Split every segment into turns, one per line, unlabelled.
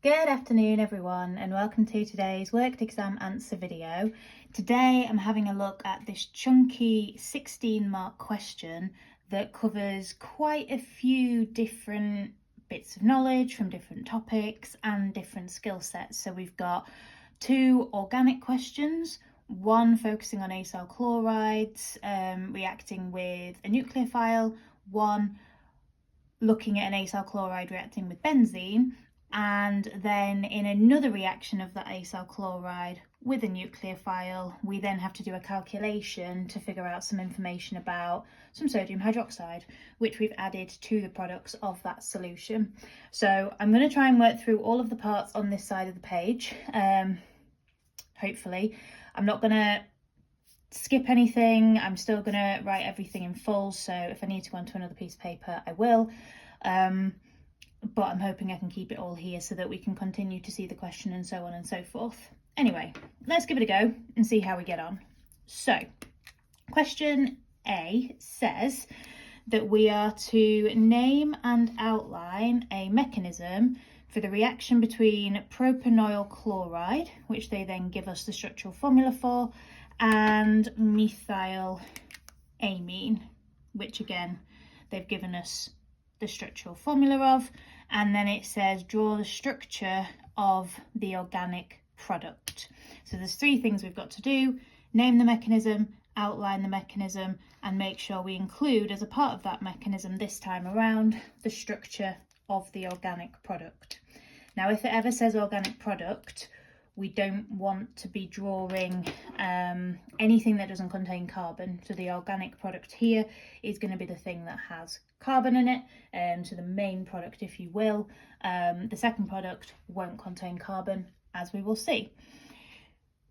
Good afternoon everyone, and welcome to today's worked exam answer video. Today I'm having a look at this chunky 16-mark question that covers quite a few different bits of knowledge from different topics and different skill sets. So we've got two organic questions, one focusing on acyl chlorides reacting with a nucleophile, one looking at an acyl chloride reacting with benzene, and then in another reaction of that acyl chloride with a nucleophile, we then have to do a calculation to figure out some information about some sodium hydroxide, which we've added to the products of that solution. So I'm going to try and work through all of the parts on this side of the page. Hopefully, I'm not going to skip anything. I'm still going to write everything in full, so if I need to go onto another piece of paper, I will. But I'm hoping I can keep it all here so that we can continue to see the question and so on and so forth. Anyway, let's give it a go and see how we get on. So, question A says that we are to name and outline a mechanism for the reaction between propanoyl chloride, which they then give us the structural formula for, and methyl amine, which again they've given us the structural formula of, and then it says draw the structure of the organic product. So there's three things we've got to do: name the mechanism, outline the mechanism, and make sure we include as a part of that mechanism this time around the structure of the organic product. Now if it ever says organic product, we don't want to be drawing anything that doesn't contain carbon. So the organic product here is going to be the thing that has carbon in it, so the main product, if you will. The second product won't contain carbon, as we will see.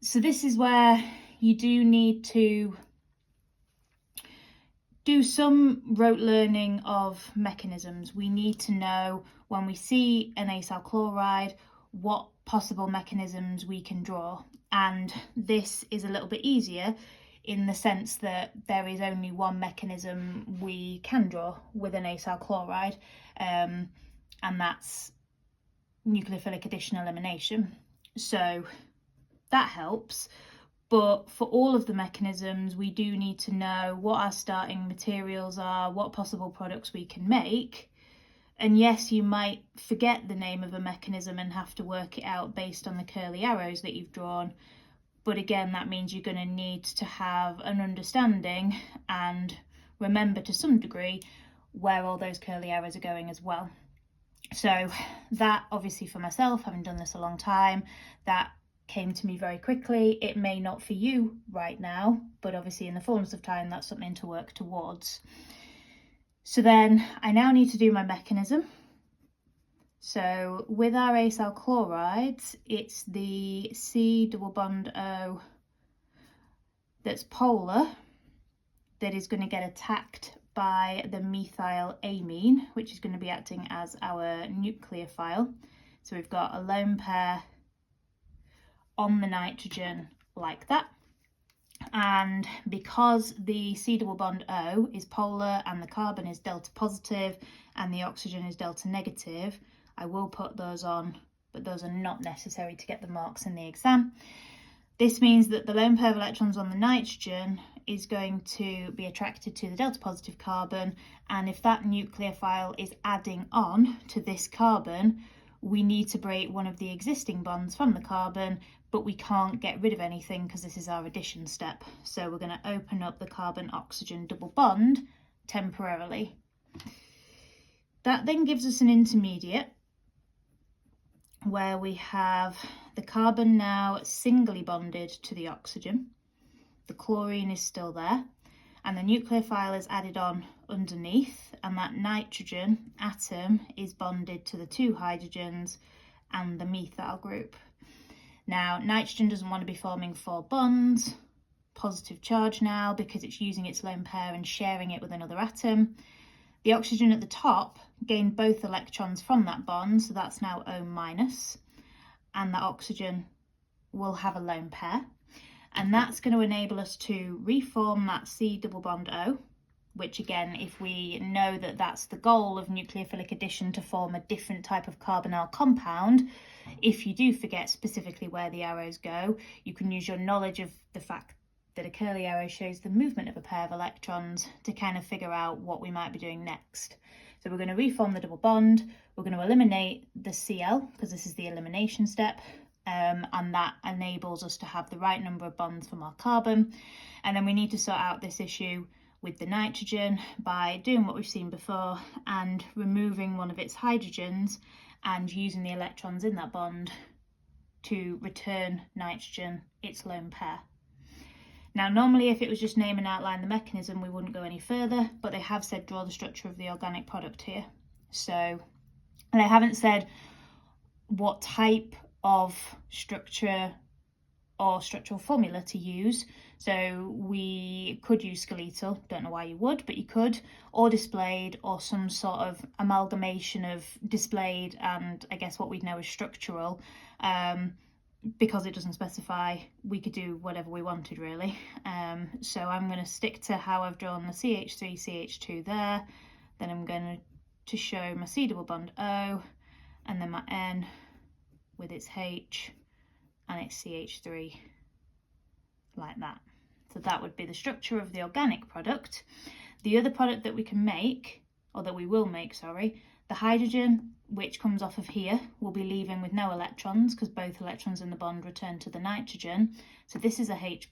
So this is where you do need to do some rote learning of mechanisms. We need to know when we see an acyl chloride what possible mechanisms we can draw, and this is a little bit easier in the sense that there is only one mechanism we can draw with an acyl chloride, and that's nucleophilic addition elimination. So that helps, but for all of the mechanisms we do need to know what our starting materials are, what possible products we can make. And yes, you might forget the name of a mechanism and have to work it out based on the curly arrows that you've drawn. But again, that means you're going to need to have an understanding and remember to some degree where all those curly arrows are going as well. So that, obviously for myself, having done this a long time, that came to me very quickly. It may not for you right now, but obviously in the fullness of time, that's something to work towards. So then I now need to do my mechanism. So with our acyl chlorides, it's the C double bond O that's polar that is going to get attacked by the methyl amine, which is going to be acting as our nucleophile. So we've got a lone pair on the nitrogen like that. And because the C double bond O is polar and the carbon is delta positive and the oxygen is delta negative, I will put those on, but those are not necessary to get the marks in the exam. This means that the lone pair of electrons on the nitrogen is going to be attracted to the delta positive carbon, and if that nucleophile is adding on to this carbon, we need to break one of the existing bonds from the carbon, but we can't get rid of anything because this is our addition step. So we're going to open up the carbon-oxygen double bond temporarily. That then gives us an intermediate where we have the carbon now singly bonded to the oxygen. The chlorine is still there, and the nucleophile is added on underneath, and that nitrogen atom is bonded to the two hydrogens and the methyl group. Now, nitrogen doesn't want to be forming four bonds, positive charge now, because it's using its lone pair and sharing it with another atom. The oxygen at the top gained both electrons from that bond, so that's now O minus, and that oxygen will have a lone pair. And that's going to enable us to reform that C double bond O, which again, if we know that that's the goal of nucleophilic addition, to form a different type of carbonyl compound, if you do forget specifically where the arrows go, you can use your knowledge of the fact that a curly arrow shows the movement of a pair of electrons to kind of figure out what we might be doing next. So we're going to reform the double bond, we're going to eliminate the Cl, because this is the elimination step, and that enables us to have the right number of bonds from our carbon. And then we need to sort out this issue with the nitrogen by doing what we've seen before and removing one of its hydrogens and using the electrons in that bond to return nitrogen its lone pair. Now, normally if it was just name and outline the mechanism, we wouldn't go any further, but they have said draw the structure of the organic product here. So, and they haven't said what type of structure or structural formula to use. So we could use skeletal, don't know why you would, but you could, or displayed, or some sort of amalgamation of displayed and I guess what we'd know as structural. Because it doesn't specify, we could do whatever we wanted really. So I'm going to stick to how I've drawn the CH3, CH2 there. Then I'm going to show my C double bond O, and then my N with its H and its CH3 like that. So that would be the structure of the organic product. The other product that we can make, or that we will make, sorry, the hydrogen, which comes off of here, will be leaving with no electrons because both electrons in the bond return to the nitrogen. So this is a H+.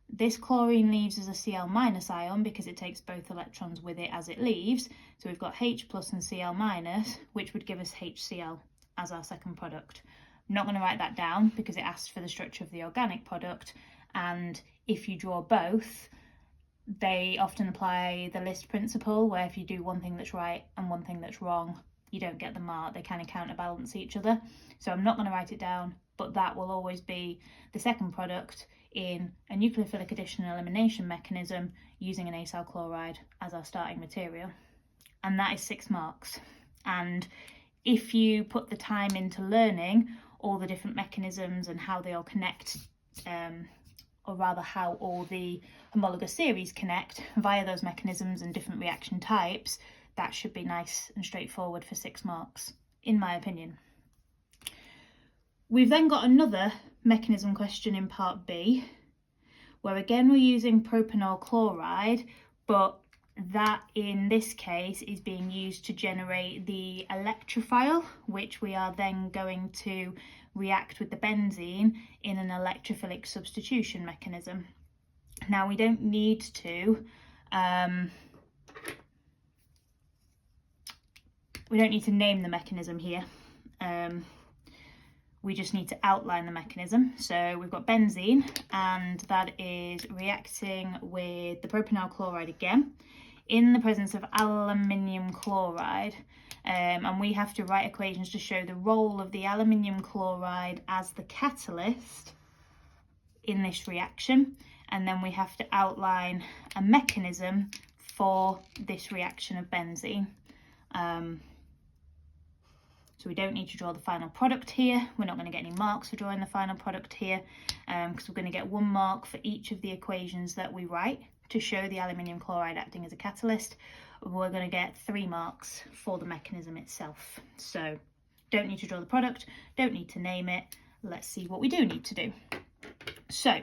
This chlorine leaves as a Cl- ion because it takes both electrons with it as it leaves. So we've got H+ and Cl-, which would give us HCl as our second product. I'm not going to write that down because it asks for the structure of the organic product, and if you draw both, they often apply the list principle, where if you do one thing that's right and one thing that's wrong, you don't get the mark. They kind of counterbalance each other. So I'm not going to write it down, but that will always be the second product in a nucleophilic addition and elimination mechanism using an acyl chloride as our starting material. And that is 6 marks. And if you put the time into learning all the different mechanisms and how they all connect, or rather how all the homologous series connect via those mechanisms and different reaction types, that should be nice and straightforward for 6 marks, in my opinion. We've then got another mechanism question in part B, where again we're using propanoyl chloride, but that in this case is being used to generate the electrophile, which we are then going to react with the benzene in an electrophilic substitution mechanism. Now we don't need to name the mechanism here. We just need to outline the mechanism. So we've got benzene, and that is reacting with the propanyl chloride again in the presence of aluminium chloride. And we have to write equations to show the role of the aluminium chloride as the catalyst in this reaction. And then we have to outline a mechanism for this reaction of benzene. So we don't need to draw the final product here. We're not going to get any marks for drawing the final product here, because we're going to get 1 mark for each of the equations that we write to show the aluminium chloride acting as a catalyst. We're going to get 3 marks for the mechanism itself. So don't need to draw the product, don't need to name it. Let's see what we do need to do. So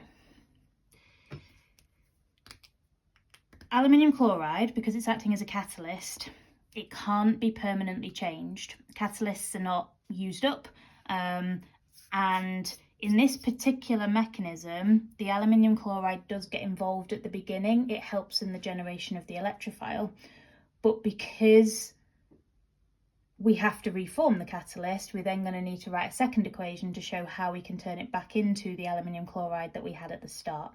aluminium chloride, because it's acting as a catalyst, it can't be permanently changed. Catalysts are not used up, and in this particular mechanism, the aluminium chloride does get involved at the beginning. It helps in the generation of the electrophile, but because we have to reform the catalyst, we're then going to need to write a second equation to show how we can turn it back into the aluminium chloride that we had at the start.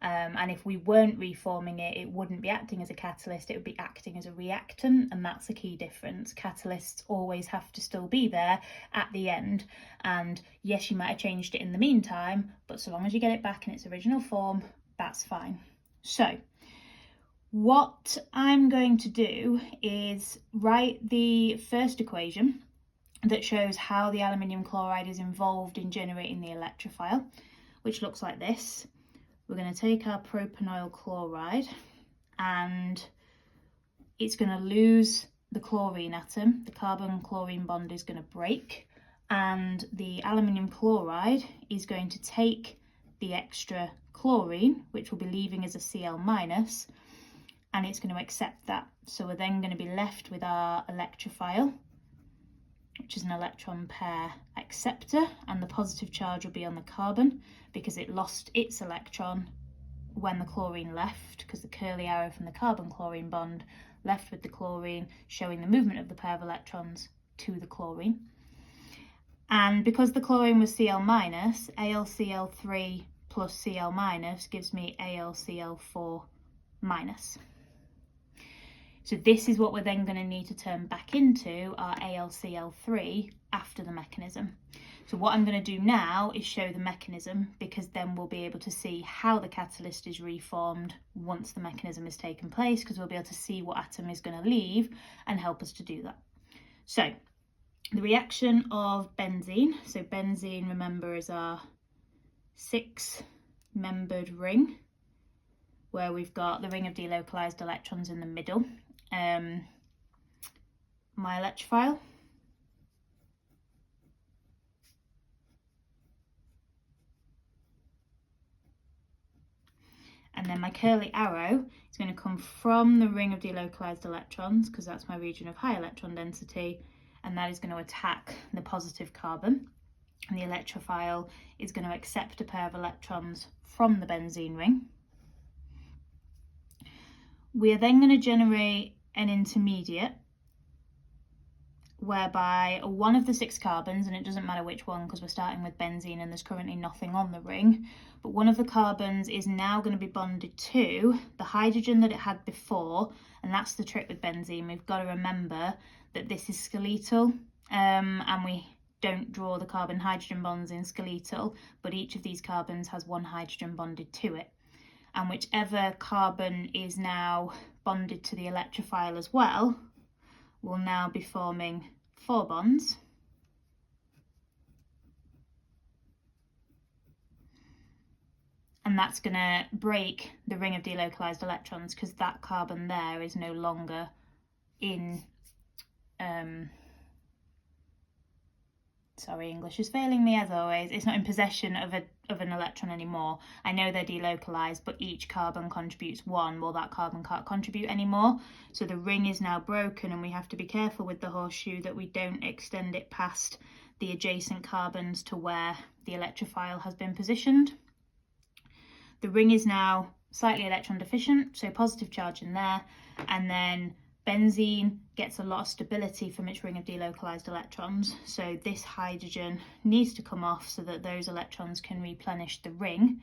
And if we weren't reforming it, it wouldn't be acting as a catalyst, it would be acting as a reactant, and that's a key difference. Catalysts always have to still be there at the end, and yes, you might have changed it in the meantime, but so long as you get it back in its original form, that's fine. So what I'm going to do is write the first equation that shows how the aluminium chloride is involved in generating the electrophile, which looks like this. We're going to take our propanoyl chloride, and it's going to lose the chlorine atom. The carbon-chlorine bond is going to break, and the aluminium chloride is going to take the extra chlorine, which will be leaving as a Cl-, and it's going to accept that. So we're then going to be left with our electrophile, which is an electron pair acceptor, and the positive charge will be on the carbon because it lost its electron when the chlorine left, because the curly arrow from the carbon-chlorine bond left with the chlorine, showing the movement of the pair of electrons to the chlorine. And because the chlorine was Cl-, AlCl3 plus Cl- gives me AlCl4-. So this is what we're then going to need to turn back into our AlCl3 after the mechanism. So what I'm going to do now is show the mechanism, because then we'll be able to see how the catalyst is reformed once the mechanism has taken place, because we'll be able to see what atom is going to leave and help us to do that. So the reaction of benzene, so benzene, remember, is our 6-membered ring, where we've got the ring of delocalized electrons in the middle. My electrophile, and then my curly arrow is going to come from the ring of delocalized electrons, because that's my region of high electron density, and that is going to attack the positive carbon, and the electrophile is going to accept a pair of electrons from the benzene ring. We are then going to generate an intermediate whereby one of the 6 carbons, and it doesn't matter which one because we're starting with benzene and there's currently nothing on the ring, but one of the carbons is now going to be bonded to the hydrogen that it had before, and that's the trick with benzene. We've got to remember that this is skeletal, and we don't draw the carbon-hydrogen bonds in skeletal, but each of these carbons has one hydrogen bonded to it. And whichever carbon is now bonded to the electrophile as well will now be forming 4 bonds. And that's going to break the ring of delocalized electrons, because that carbon there is no longer in sorry, English is failing me as always. It's not in possession of an electron anymore. I know they're delocalized, but each carbon contributes 1. Well, that carbon can't contribute anymore. So the ring is now broken, and we have to be careful with the horseshoe that we don't extend it past the adjacent carbons to where the electrophile has been positioned. The ring is now slightly electron deficient, so positive charge in there, and then benzene gets a lot of stability from its ring of delocalized electrons, so this hydrogen needs to come off so that those electrons can replenish the ring,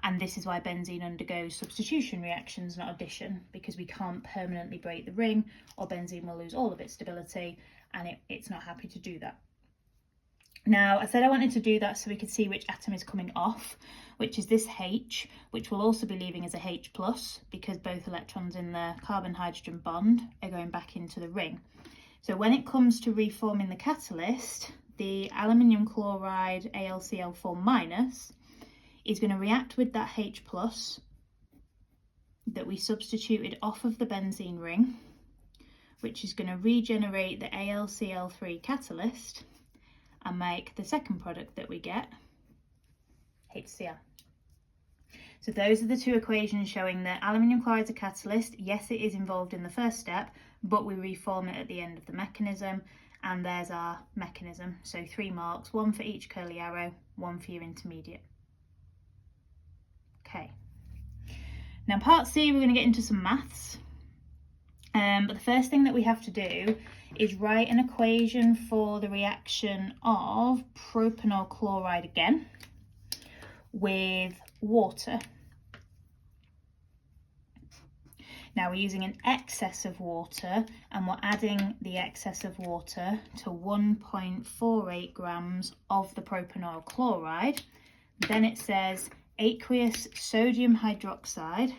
and this is why benzene undergoes substitution reactions, not addition, because we can't permanently break the ring or benzene will lose all of its stability, and it's not happy to do that. Now, I said I wanted to do that so we could see which atom is coming off, which is this H, which will also be leaving as a H+, because both electrons in the carbon-hydrogen bond are going back into the ring. So when it comes to reforming the catalyst, the aluminium chloride AlCl4- is going to react with that H+ that we substituted off of the benzene ring, which is going to regenerate the AlCl3 catalyst and make the second product that we get, HCl. So those are the 2 equations showing that aluminium chloride is a catalyst. Yes, it is involved in the first step, but we reform it at the end of the mechanism, and there's our mechanism. So 3 marks, 1 for each curly arrow, 1 for your intermediate. Okay. Now part C, we're going to get into some maths. But the first thing that we have to do is write an equation for the reaction of propanoyl chloride again with water. Now we're using an excess of water, and we're adding the excess of water to 1.48 grams of the propanoyl chloride. Then it says aqueous sodium hydroxide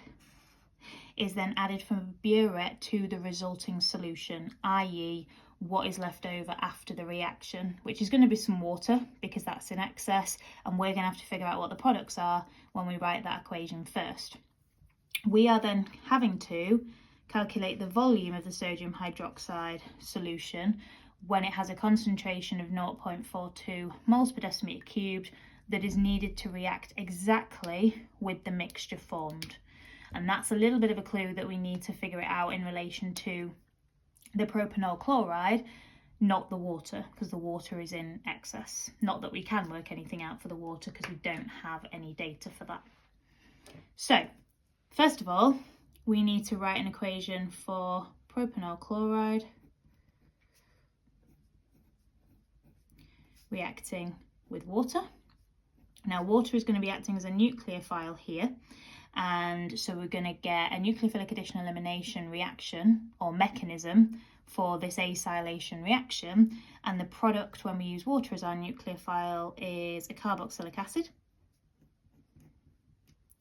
is then added from a burette to the resulting solution, i.e. what is left over after the reaction, which is going to be some water because that's in excess, and we're going to have to figure out what the products are when we write that equation first. We are then having to calculate the volume of the sodium hydroxide solution, when it has a concentration of 0.42 moles per decimetre cubed that is needed to react exactly with the mixture formed. And that's a little bit of a clue that we need to figure it out in relation to the propanoyl chloride, not the water, because the water is in excess. Not that we can work anything out for the water because we don't have any data for that. So, first of all, we need to write an equation for propanoyl chloride reacting with water. Now, water is going to be acting as a nucleophile here, and so we're going to get a nucleophilic addition elimination reaction or mechanism for this acylation reaction, and the product when we use water as our nucleophile is a carboxylic acid.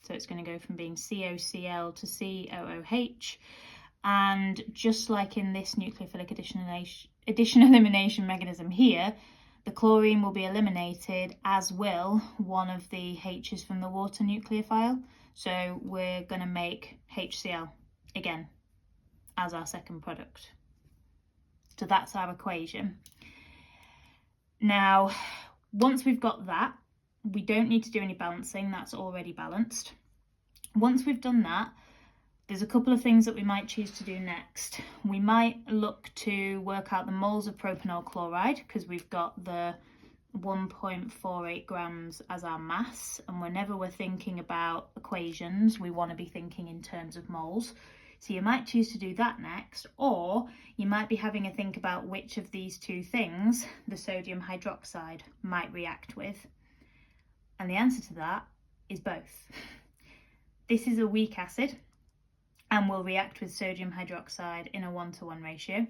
So it's going to go from being COCl to COOH, and just like in this nucleophilic addition elimination mechanism here, the chlorine will be eliminated, as will one of the H's from the water nucleophile. So we're going to make HCl again as our second product. So that's our equation. Now, once we've got that, we don't need to do any balancing, that's already balanced. Once we've done that, there's a couple of things that we might choose to do next. We might look to work out the moles of propanoyl chloride because we've got the 1.48 grams as our mass, and whenever we're thinking about equations, we want to be thinking in terms of moles. So you might choose to do that next, or you might be having a think about which of these two things the sodium hydroxide might react with. And the answer to that is both. This is a weak acid and will react with sodium hydroxide in a 1-to-1 ratio.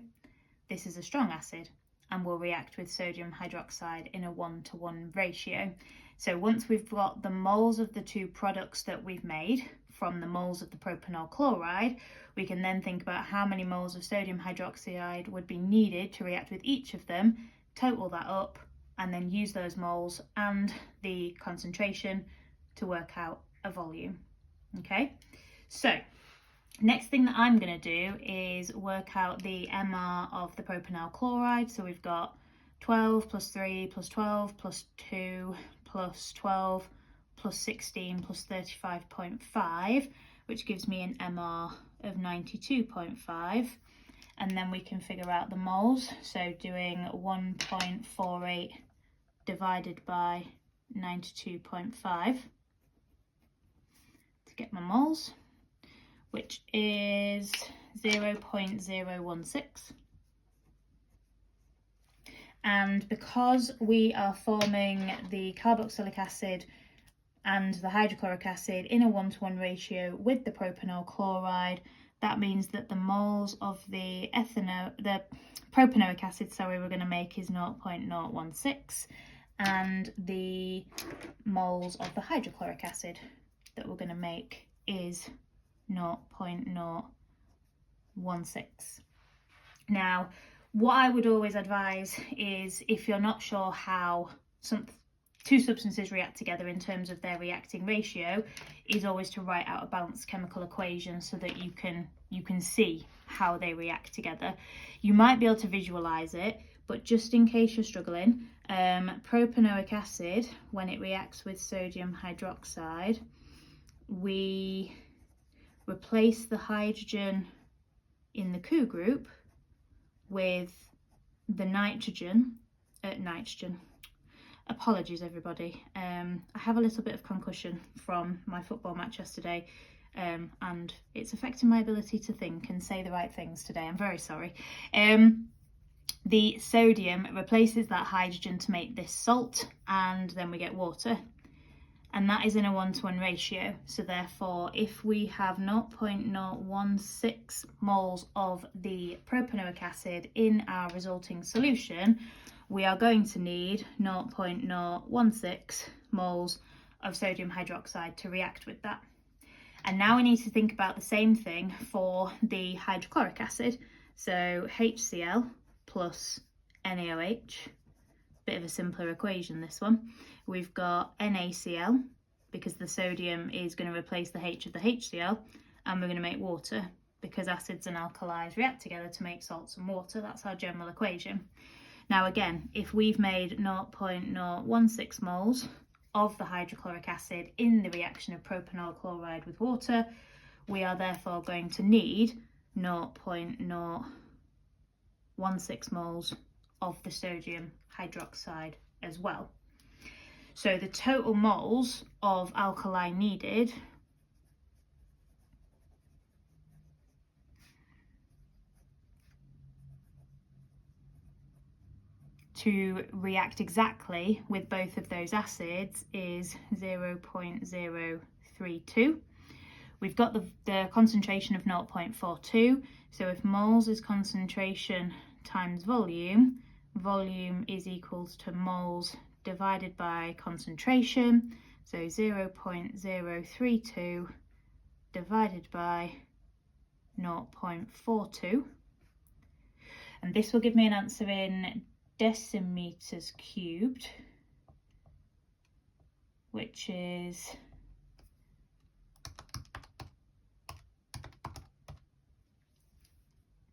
This is a strong acid and will react with sodium hydroxide in a 1-to-1 ratio. So once we've got the moles of the two products that we've made from the moles of the propanoyl chloride, we can then think about how many moles of sodium hydroxide would be needed to react with each of them, total that up, and then use those moles and the concentration to work out a volume. Okay, so next thing that I'm going to do is work out the MR of the propanoyl chloride. So we've got 12 plus 3 plus 12 plus 2 plus 12 plus 16 plus 35.5, which gives me an MR of 92.5. And then we can figure out the moles. So doing 1.48 divided by 92.5 to get my moles, which is 0.016. And because we are forming the carboxylic acid and the hydrochloric acid in a 1-to-1 ratio with the propanoyl chloride, that means that the moles of the propanoic acid, we're going to make is 0.016, and the moles of the hydrochloric acid that we're going to make is 0.016. Now, what I would always advise is, if you're not sure how two substances react together in terms of their reacting ratio, is always to write out a balanced chemical equation so that you can see how they react together. You might be able to visualize it, but just in case you're struggling, propanoic acid, when it reacts with sodium hydroxide, we replace the hydrogen in the CO group with the nitrogen. Apologies everybody, I have a little bit of concussion from my football match yesterday, and it's affecting my ability to think and say the right things today. I'm very sorry. The sodium replaces that hydrogen to make this salt, and then we get water. And that is in a 1-to-1 ratio. So therefore, if we have 0.016 moles of the propanoic acid in our resulting solution, we are going to need 0.016 moles of sodium hydroxide to react with that. And now we need to think about the same thing for the hydrochloric acid. So HCl plus NaOH. Bit of a simpler equation, this one. We've got NaCl, because the sodium is going to replace the H of the HCl, and we're going to make water because acids and alkalis react together to make salts and water. That's our general equation. Now again, if we've made 0.016 moles of the hydrochloric acid in the reaction of propanoyl chloride with water, we are therefore going to need 0.016 moles of the sodium hydroxide as well. So the total moles of alkali needed to react exactly with both of those acids is 0.032. We've got the concentration of 0.42, so if moles is concentration times volume, volume is equals to moles divided by concentration, so 0.032 divided by 0.42, and this will give me an answer in decimeters cubed, which is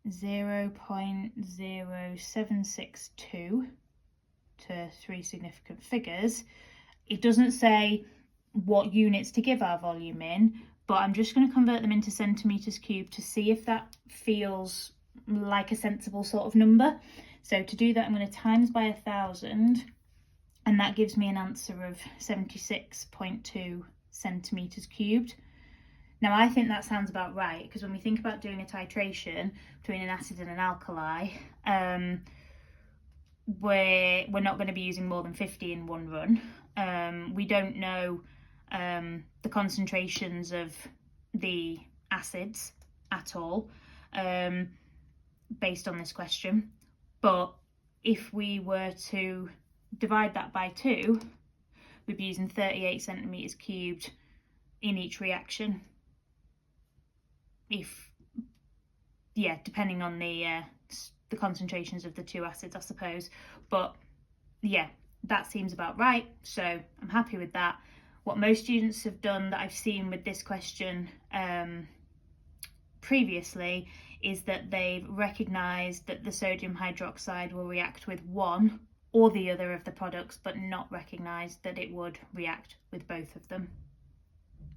0.0762 to 3 significant figures. It doesn't say what units to give our volume in, but I'm just going to convert them into centimeters cubed to see if that feels like a sensible sort of number. So to do that, I'm going to times by 1,000, and that gives me an answer of 76.2 centimeters cubed. Now I think that sounds about right, because when we think about doing a titration between an acid and an alkali, we're not going to be using more than 50 in one run. We don't know the concentrations of the acids at all based on this question, but if we were to divide that by 2, we'd be using 38 centimeters cubed in each reaction. Depending on the concentrations of the 2 acids, I suppose. But yeah, that seems about right, so I'm happy with that. What most students have done that I've seen with this question previously is that they've recognised that the sodium hydroxide will react with one or the other of the products, but not recognised that it would react with both of them.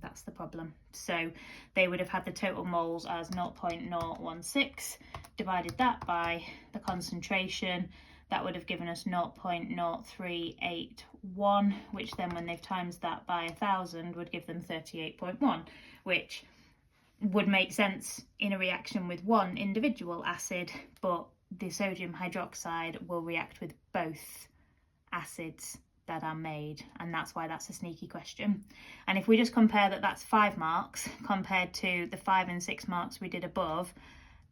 That's the problem. So they would have had the total moles as 0.016, divided that by the concentration. That would have given us 0.0381, which then when they've times that by 1,000 would give them 38.1, which would make sense in a reaction with one individual acid, but the sodium hydroxide will react with both acids that are made, and that's why that's a sneaky question. And if we just compare that, that's 5 marks compared to the 5 and 6 marks we did above.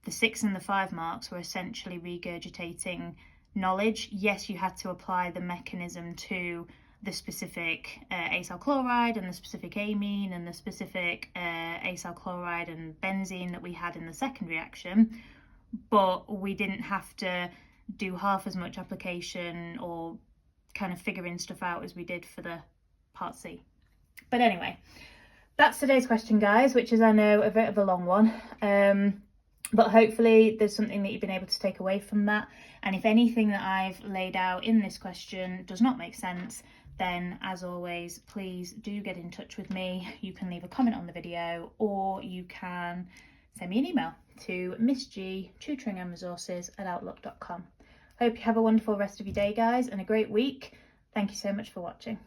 The 6 and the 5 marks were essentially regurgitating knowledge. Yes, you had to apply the mechanism to the specific acyl chloride and the specific amine and the specific acyl chloride and benzene that we had in the second reaction, but we didn't have to do half as much application or kind of figuring stuff out as we did for the part C. But anyway, that's today's question, guys, which is, I know, a bit of a long one, but hopefully there's something that you've been able to take away from that. And if anything that I've laid out in this question does not make sense, then as always, please do get in touch with me. You can leave a comment on the video, or you can send me an email to missg.tutoringandresources@outlook.com. Hope you have a wonderful rest of your day, guys, and a great week. Thank you so much for watching.